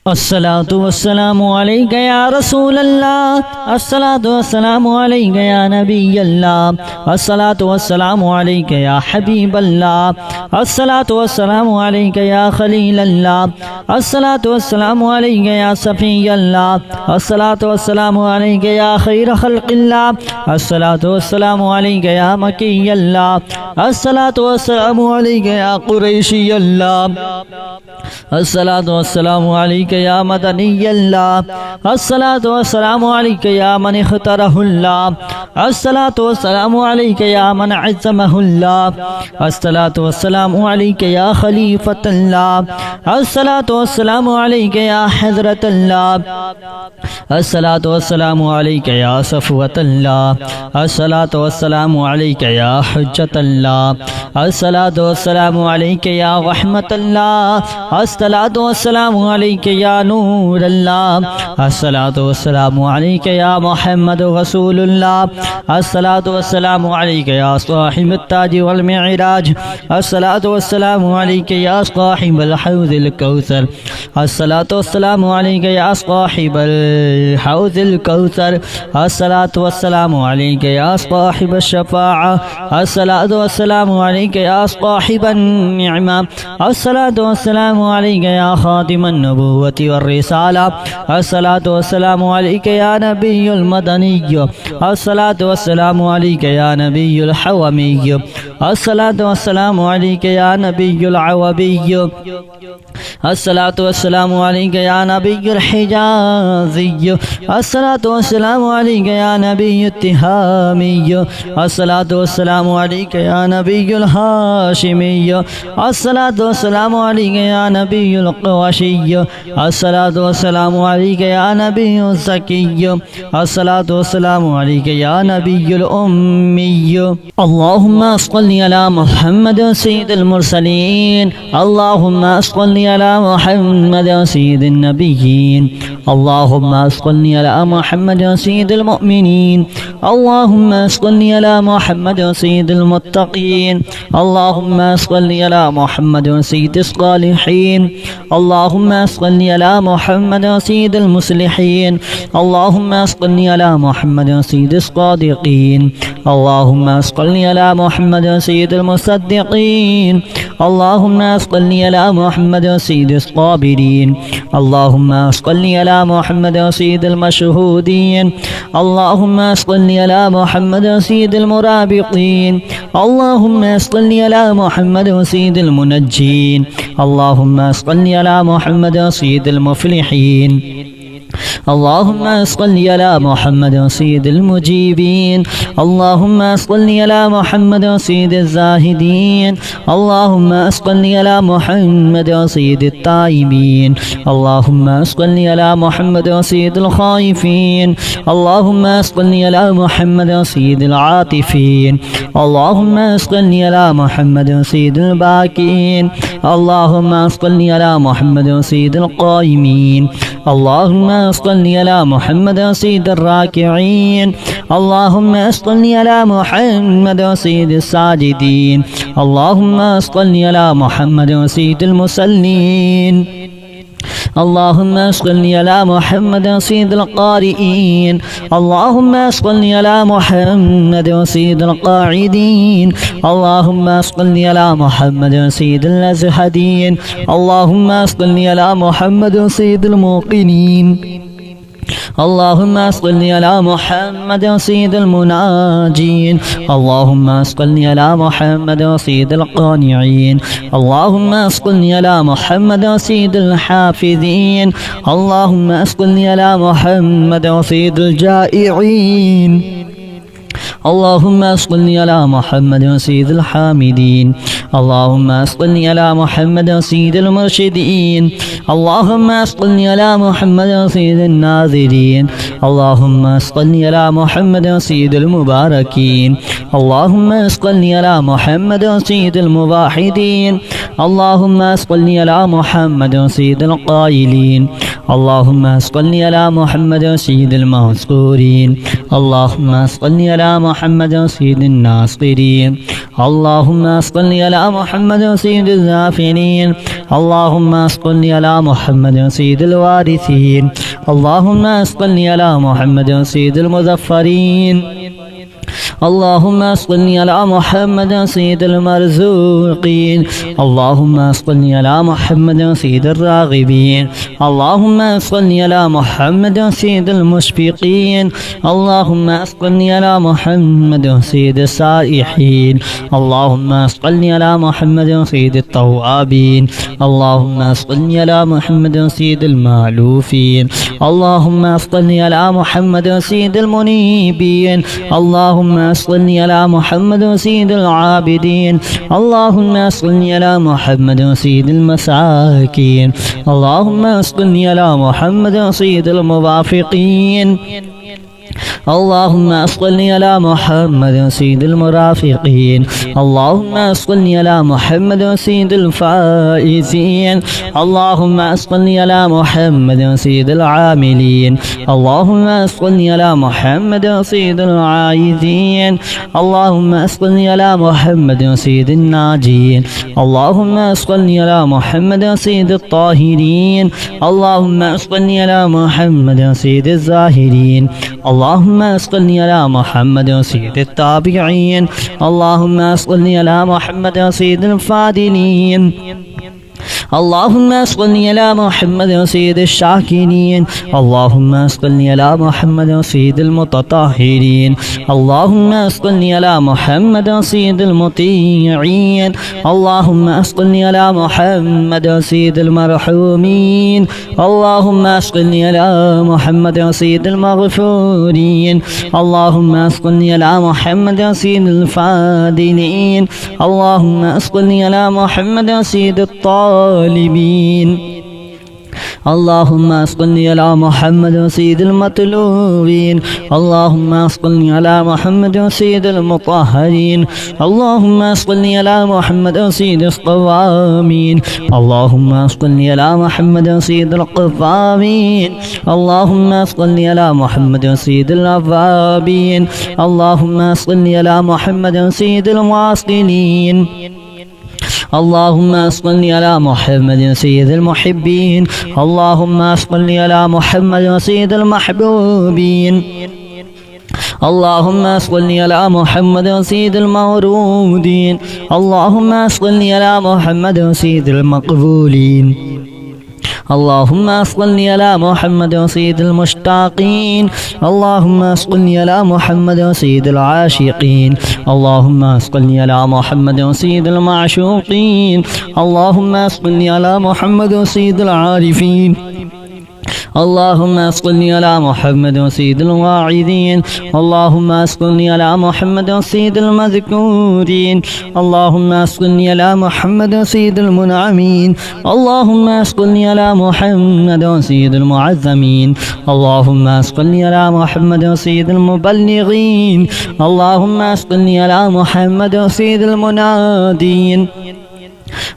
الصلاة والسلام عليك يا رسول الله، الصلاة والسلام عليك يا نبي الله، الصلاة والسلام عليك يا حبيب الله، الصلاة والسلام عليك يا خليل الله، الصلاة والسلام عليك يا صفي الله، الصلاة والسلام عليك يا خير خلق الله، الصلاة والسلام عليك يا مكي الله، الصلاة والسلام عليك يا قريشي الله، الصلاة والسلام عليك يا مدني الله، الصلاة والسلام عليك يا من اختاره الله، الصلاة والسلام عليك يا من عزمه الله، الصلاة والسلام عليك يا خليفة الله، الصلاة والسلام عليك يا حضرة الله، الصلاة والسلام عليك يا صفوة الله، الصلاة والسلام عليك يا حجة الله، الصلاة والسلام عليك يا رحمة الله، الصلاة والسلام عليك يا نور الله، الصلاة والسلام عليك يا محمد رسول الله، الصلاة والسلام عليك يا صاحب التاج والمعراج، الصلاة والسلام عليك يا صاحب الحوض الكوثر، الصلاة والسلام عليك يا صاحب الحوض الكوثر، الصلاة والسلام عليك يا صاحب الشفاعة، الصلاة والسلام عليك يا صاحب النعمة، الصلاة والسلام عليك يا خاتم النبوة والرسالة، الصلاة والسلام عليك يا نبي المدني، الصلاة والسلام عليك يا نبي الحومي، الصلاة والسلام عليك يا نبي العوبي، الصلاة والسلام عليك يا نبي الحجازي، الصلاة والسلام عليك يا نبي التهامي، الصلاة والسلام عليك يا نبي الهاشمي، الصلاة والسلام عليك يا نبي القرشي، الصلاة والسلام عليك يا نبي الزكي، الصلاة والسلام عليك يا نبي الأمي. اللهم صل على محمد سيد المرسلين، اللهم صل على محمد سيد النبيين، اللهم صل على محمد سيد المؤمنين، اللهم صل على محمد سيد المتقين، اللهم صل على محمد سيد الصالحين، اللهم صل على محمد سيد المصلحين، اللهم صل على محمد سيد الصادقين، اللهم صل على محمد سيد المصدقين، اللهم صل على محمد سيد الصابرين، اللهم صل على محمد سيد المشهودين، اللهم صل على محمد سيد المرابطين، اللهم صل على محمد سيد المنجين، اللهم صل على محمد سيد المفلحين، اللهم صل على محمد سيد المجيبين، اللهم صل على محمد سيد الزاهدين، اللهم صل على محمد سيد التائبين، اللهم صل على محمد سيد الخائفين، اللهم صل على محمد سيد العاطفين، اللهم صل على محمد سيد الباكين، اللهم صل على محمد سيد القائمين، اللهم صل على محمد سيد الراكعين، اللهم صل على محمد سيد الساجدين، اللهم صل على محمد سيد المصلين، اللهم صل على محمد سيد القارئين، اللهم صل على محمد سيد القاعدين، اللهم صل على محمد سيد الأزهدين، اللهم صل على محمد سيد الموقنين، اللهم صل على محمد سيد المناجين، اللهم صل على محمد سيد القانعين، اللهم صل على محمد سيد الحافظين، اللهم صل على محمد سيد الجائعين، اللهم صل على محمد سيد الحامدين، اللهم صل على محمد سيد المرشدين، اللهم صل على محمد سيد الناظرين، اللهم صل على محمد سيد المباركين، اللهم صل على محمد سيد الموحدين، اللهم صل على محمد سيد القائلين، اللهم صل على محمد سيد المذكورين، اللهم صل على محمد سيد الناصرين، اللهم صل على محمد سيد الزافرين، اللهم صل على محمد سيد الوارثين اللهم صل على محمد سيد المظفرين اللهم صل على محمد سيد المرزوقين اللهم صل على محمد سيد الراغبين اللهم صل على محمد سيد المشفقين اللهم صل على محمد سيد السائحين اللهم صل على محمد سيد التوابين اللهم صل على محمد سيد المألوفين اللهم صل على محمد سيد المنيبين اللهم صل على محمد سيد العابدين اللهم صل على محمد سيد المساكين اللهم صل على محمد سيد الموافقين اللهم صل على محمد سيد المرافقين اللهم صل على محمد سيد الفائزين اللهم صل على محمد سيد العاملين اللهم صل على محمد سيد العايذين اللهم صل على محمد سيد الناجين اللهم صل على محمد سيد الطاهرين اللهم صل على محمد سيد الزاهرين اللهم صل على محمد سيد التابعين اللهم صل على محمد سيد الفاضلين اللهم صل على محمد سيد الشاكرين اللهم صل على محمد سيد المتطهرين اللهم صل على محمد سيد المطيعين اللهم صل على محمد سيد المرحومين اللهم صل على محمد سيد المغفورين اللهم صل على محمد سيد الفاضلين اللهم صل على محمد سيد الطالبين اللهم صل على محمد سيد المطلوبين اللهم صل على محمد سيد المطهرين اللهم صل على محمد سيد الصوامين اللهم صل على محمد سيد القفامين اللهم صل على محمد سيد الأوابين اللهم صل على محمد سيد المواصلين اللهم صل على محمد سيد المحبين اللهم صل على محمد سيد المحبوبين اللهم صل على محمد سيد المورودين اللهم صل على محمد سيد المقبولين اللهم صل على محمد سيد المشتاقين اللهم صل على محمد سيد العاشقين اللهم صل على محمد سيد المعشوقين اللهم صل على محمد سيد العارفين اللهم صل على محمد سيد الواعظين اللهم صل على محمد سيد المذكورين اللهم صل على محمد سيد المنعمين اللهم صل على محمد سيد المعظمين اللهم صل على محمد سيد المبلغين اللهم صل على محمد سيد المنادين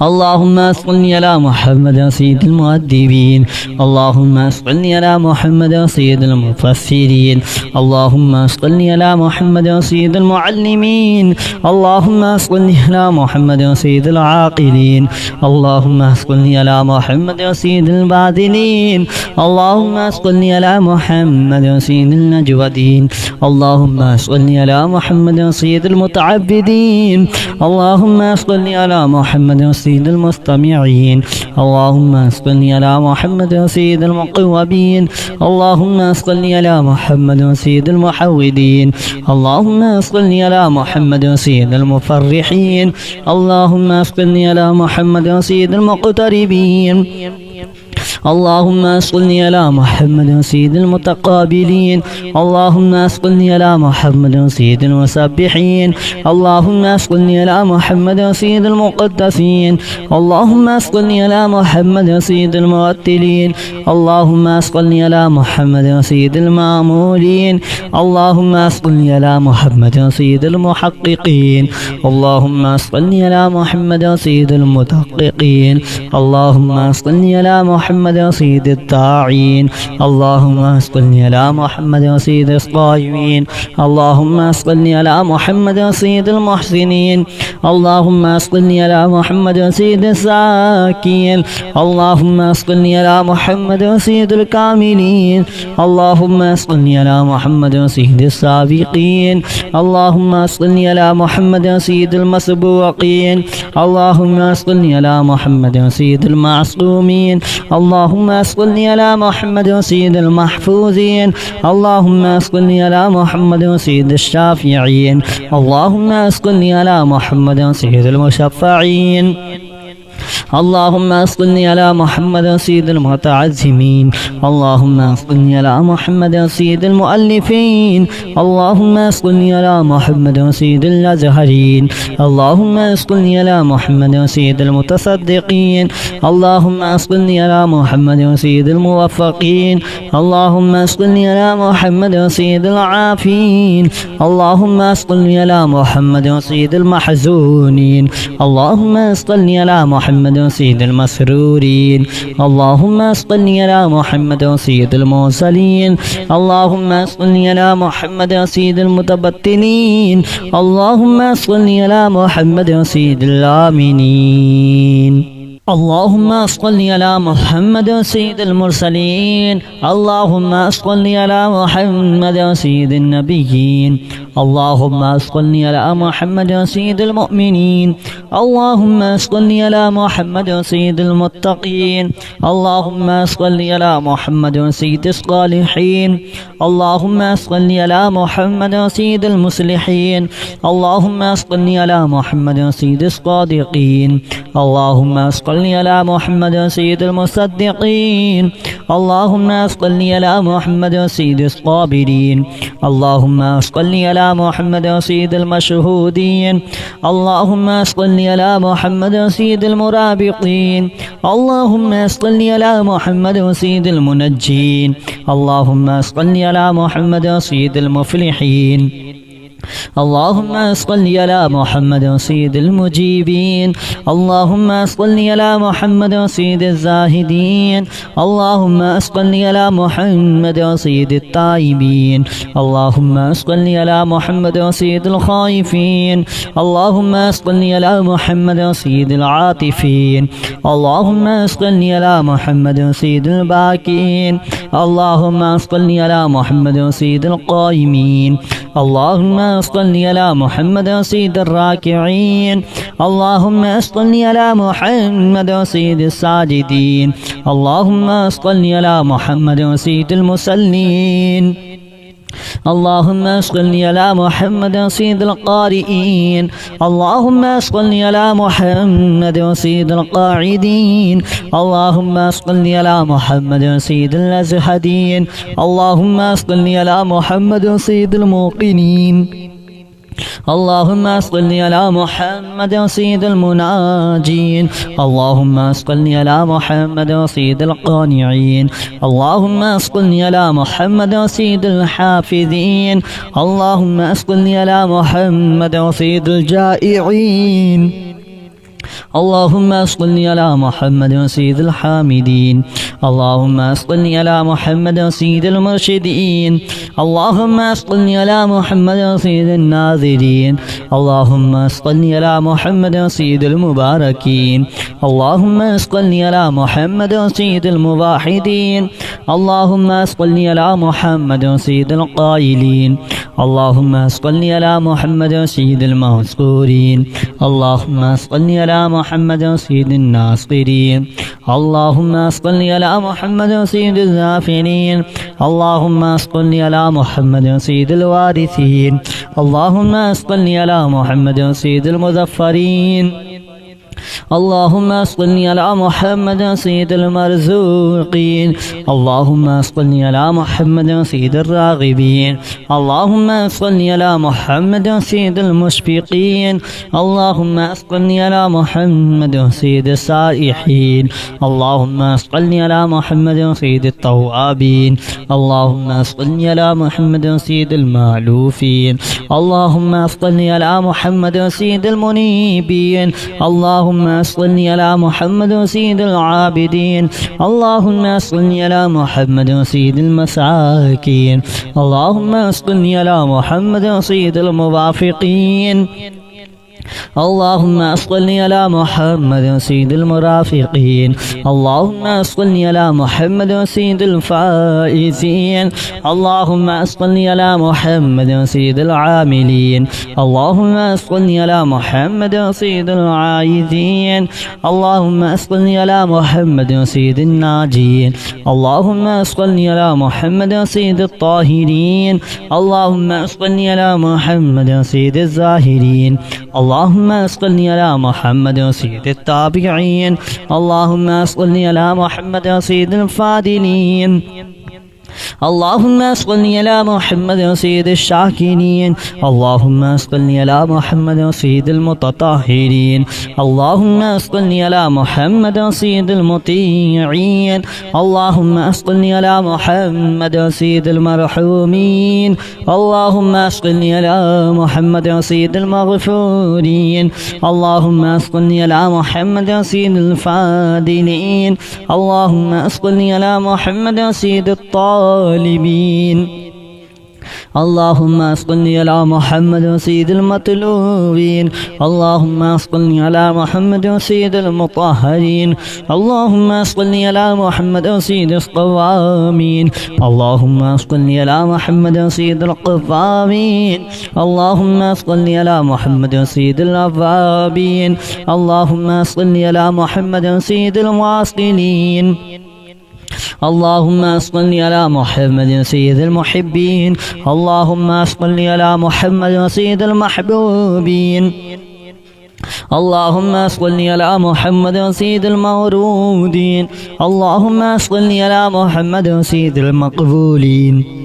اللهم صل على محمد سيد المؤدبين اللهم صل على محمد سيد المفسرين اللهم صل على محمد سيد المعلمين اللهم صل على محمد سيد العاقلين اللهم صل على محمد سيد الباذلين اللهم صل على محمد سيد النجودين اللهم صل على محمد سيد المتعبدين اللهم صل على محمد سيد المستمعين اللهم صل على محمد سيد المقوبين اللهم صل على محمد سيد المحودين اللهم صل على محمد سيد المفرحين اللهم صل على محمد سيد المقتربين اللهم صل على محمد سيد المتقابلين اللهم صل على محمد سيد المسبحين اللهم صل على محمد سيد المقدسين اللهم صل على محمد سيد المرتلين اللهم صل على محمد سيد المامولين اللهم صل على محمد سيد المحققين اللهم صل على محمد سيد المتحققين اللهم صل على محمد محمد سيد الطاعين اللهم صل على محمد سيد الصائمين اللهم صل على محمد سيد المحسنين اللهم صل على محمد سيد الزاكين اللهم صل على محمد سيد الكاملين اللهم صل على محمد سيد السابقين اللهم صل على محمد سيد المسبوقين اللهم صل على محمد سيد المعصومين اللهم صل على محمد سيد المحفوظين اللهم صل على محمد سيد الشافعين اللهم صل على محمد سيد المشفعين اللهم صل على محمد سيد المتعزمين اللهم صل على محمد سيد المؤلفين اللهم صل على محمد سيد الأزهرين اللهم صل على محمد سيد المتصدقين اللهم صل على محمد سيد الموفقين اللهم صل على محمد سيد العافين اللهم صل على محمد سيد المحزونين اللهم صل على محمد سيد المسرورين اللهم صل على محمد سيد المرسلين اللهم صل على محمد سيد المتبتلين اللهم صل على محمد سيد الآمنين اللهم صل على محمد سيد المرسلين اللهم صل على محمد سيد النبيين اللهم صل على محمد سيد المؤمنين اللهم صل على محمد سيد المتقين اللهم صل على محمد سيد الصالحين اللهم صل على محمد سيد المصلحين اللهم صل على محمد سيد الصادقين اللهم صل على محمد سيد المصدقين اللهم صل على محمد سيد الصابرين اللهم صل على محمد سيد المشهودين اللهم صل على محمد سيد المرابطين اللهم صل على محمد سيد المنجين اللهم صل على محمد سيد المفلحين اللهم صل على محمد سيد المجيبين اللهم صل على محمد سيد الزاهدين اللهم صل على محمد سيد التائبين اللهم صل على محمد سيد الخائفين اللهم صل على محمد سيد العاطفين اللهم صل على محمد سيد الباكين اللهم صل على محمد سيد القائمين اللهم صل على محمد سيد الراكعين اللهم صل على محمد سيد الساجدين اللهم صل على محمد سيد المصلين اللهم صل على محمد سيد القارئين اللهم صل على محمد سيد القاعدين اللهم صل على محمد سيد الأزهدين اللهم صل على محمد سيد الموقنين اللهم صل على محمد سيد المناجين اللهم صل على محمد سيد القانعين اللهم صل على محمد سيد الحافظين اللهم صل على محمد سيد الجائعين اللهم صل على محمد سيد الحامدين اللهم صل على محمد سيد المرشدين اللهم صل على محمد سيد الناظرين اللهم صل على محمد سيد المباركين اللهم صل على محمد سيد الموحدين اللهم صل على محمد سيد القائلين اللهم صل على محمد سيد المذكورين اللهم صل على محمد سيد الناصرين اللهم صل على محمد سيد الغافرين اللهم صل على محمد سيد الوارثين اللهم صل على محمد سيد المظفرين اللهم صل على محمد سيد المرزوقين اللهم صل على محمد سيد الراغبين اللهم صل على محمد سيد المشفقين اللهم صل على محمد سيد السائحين اللهم صل على محمد سيد التوابين اللهم صل على محمد سيد المألوفين اللهم صل على محمد سيد المنيبين اللهم اللهم صل على محمد سيد العابدين اللهم صل على محمد سيد المساكين اللهم صل على محمد سيد الموافقين اللهم صل على محمد سيد المرافقين اللهم صل على محمد سيد الفائزين اللهم صل على محمد سيد العاملين اللهم صل على محمد سيد العائذين اللهم صل على محمد سيد الناجين اللهم صل على محمد سيد الطاهرين اللهم صل على محمد سيد الزاهرين اللهم صل على محمد سيد التابعين اللهم صل على محمد سيد الفاضلين اللهم صل على محمد سيد الشاكرين اللهم صل على محمد سيد المتطهرين اللهم صل على محمد سيد المطيعين اللهم صل على محمد سيد المرحومين اللهم صل على محمد سيد المغفورين اللهم صل على محمد سيد الفاضلين اللهم صل على محمد سيد الطالبين اللهم صل على محمد سيد المطلوبين اللهم صل على محمد سيد المطهرين اللهم صل على محمد سيد الصوامين اللهم صل على محمد سيد القوامين اللهم صل على محمد سيد الأوابين اللهم صل على محمد سيد المواصلين اللهم صل على محمد سيد المحبين اللهم صل على محمد سيد المحبوبين اللهم صل على محمد سيد المورودين اللهم صل على محمد سيد المقبولين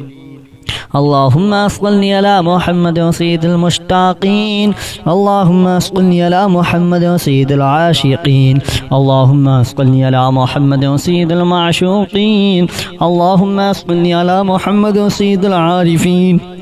اللهم صل على محمد سيد المشتاقين اللهم صل على محمد سيد العاشقين اللهم صل على محمد سيد المعشوقين اللهم صل على محمد سيد العارفين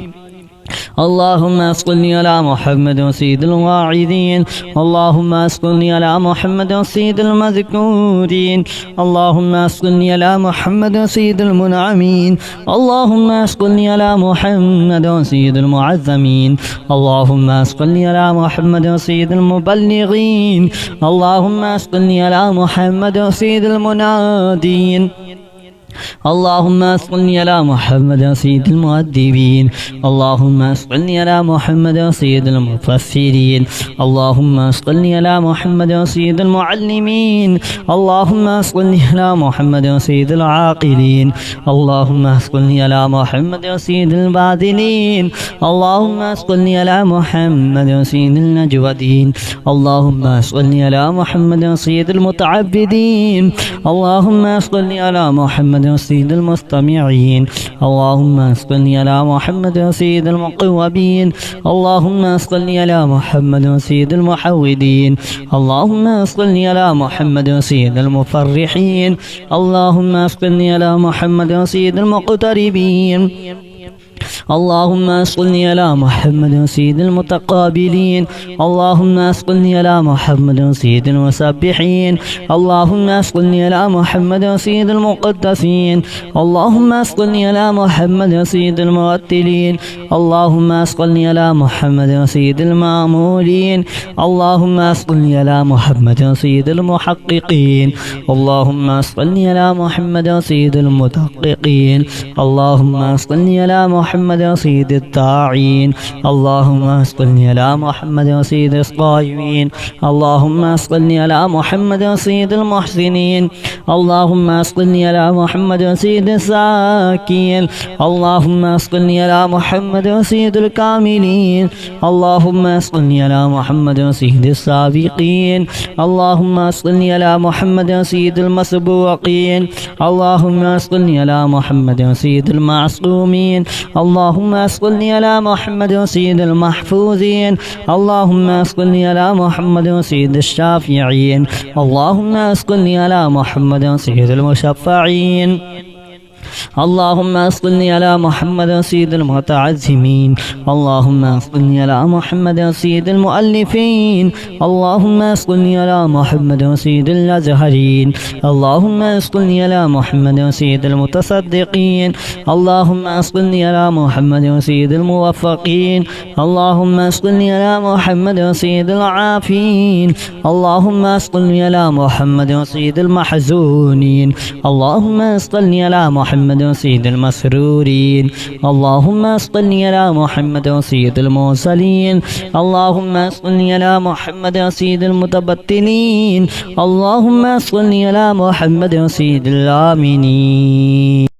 اللهم صل على محمد سيد الواعظين اللهم صل على محمد سيد المذكورين اللهم صل على محمد سيد المنعمين اللهم صل على محمد سيد المعظمين اللهم صل على محمد سيد المبلغين اللهم صل على محمد سيد المنادين اللهم صل على محمد سيد المؤدبين اللهم صل على محمد سيد المفسرين اللهم صل على محمد سيد المعلمين اللهم صل على محمد سيد العاقلين اللهم صل على محمد سيد الباذلين اللهم صل على محمد سيد النجودين اللهم صل على محمد سيد المتعبدين اللهم صل على محمد سيد المستمعين اللهم صل على محمد سيد المقوبين اللهم صل على محمد سيد المحودين اللهم صل على محمد سيد المفرحين اللهم صل على محمد سيد المقتربين اللهم صل على محمد سيد المتقابلين اللهم صل على محمد سيد المسبحين اللهم صل على محمد سيد المقدسين اللهم صل على محمد سيد المرتلين اللهم صل على محمد سيد المامولين اللهم صل على محمد سيد المحققين اللهم صل على محمد سيد المدققين اللهم صل على محمد سيد الداعين اللهم صل على محمد سيد الصائمين اللهم صل على محمد سيد المحسنين اللهم صل على محمد سيد الزاكين اللهم صل على محمد سيد الكاملين اللهم صل على محمد سيد السابقين اللهم صل على محمد سيد المسبوقين اللهم صل على محمد سيد المعصومين اللهم صل على محمد سيد المحفوظين اللهم صل على محمد سيد الشافعين اللهم صل على محمد سيد المشفعين اللهم صل على محمد سيد المتعزمين، اللهم صل على محمد سيد المؤلفين، اللهم صل على محمد سيد الأزهرين، اللهم صل على محمد سيد المتصدقين، اللهم صل على محمد سيد الموفقين، اللهم صل على محمد سيد العافين، اللهم صل على محمد سيد المحزونين، اللهم صل على محمد سيد المسرورين، اللهم صل على محمد سيد المرسلين، اللهم صل على محمد سيد المتبتلين، اللهم صل على محمد سيد الآمنين.